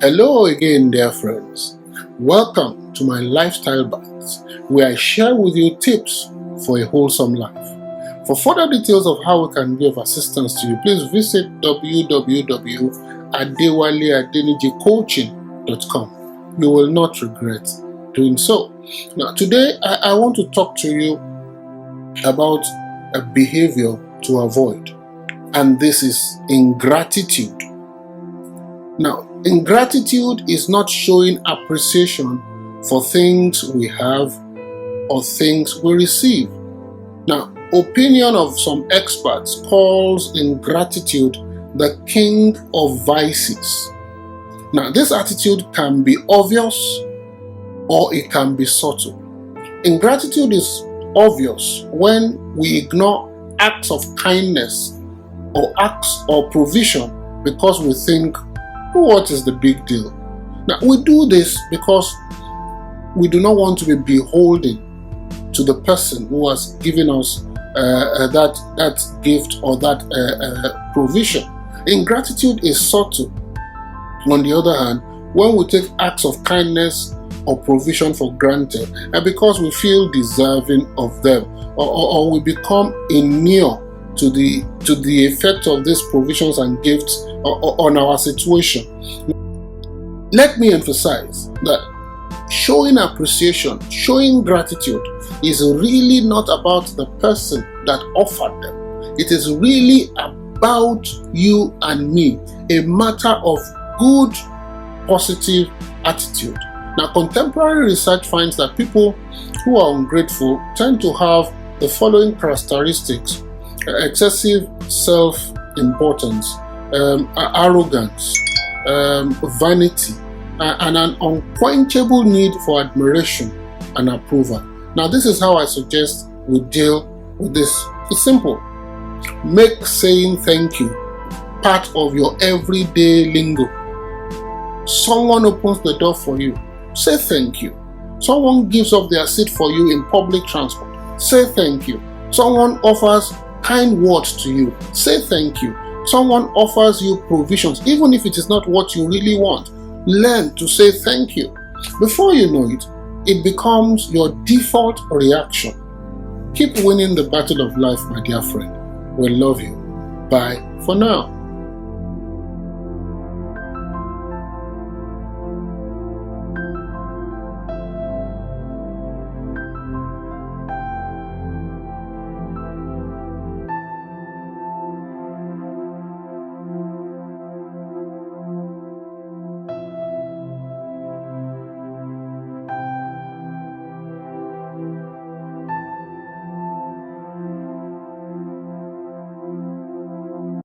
Hello again, dear friends. Welcome to my Lifestyle Bites, where I share with you tips for a wholesome life. For further details of how we can be of assistance to you, please visit www.adewaleadenijicoaching.com. You will not regret doing so. Now, today I want to talk to you about a behavior to avoid, and this is ingratitude. Now, ingratitude is not showing appreciation for things we have or things we receive. Now, opinion of some experts calls ingratitude the king of vices. Now, this attitude can be obvious or it can be subtle. Ingratitude is obvious when we ignore acts of kindness or acts of provision because we think, what is the big deal? Now, we do this because we do not want to be beholden to the person who has given us that gift or that provision. Ingratitude is subtle. On the other hand, when we take acts of kindness or provision for granted, and because we feel deserving of them, or we become immune to the effect of these provisions and gifts on our situation. Let me emphasize that showing appreciation, showing gratitude is really not about the person that offered them. It is really about you and me, a matter of good, positive attitude. Now, contemporary research finds that people who are ungrateful tend to have the following characteristics: excessive self-importance, arrogance, vanity, and an unquenchable need for admiration and approval. Now, this is how I suggest we deal with this. It's simple. Make saying thank you part of your everyday lingo. Someone opens the door for you, say thank you. Someone gives up their seat for you in public transport, say thank you. Someone offers kind words to you, say thank you. Someone offers you provisions, even if it is not what you really want. Learn to say thank you. Before you know it, it becomes your default reaction. Keep winning the battle of life, my dear friend. We love you. Bye for now.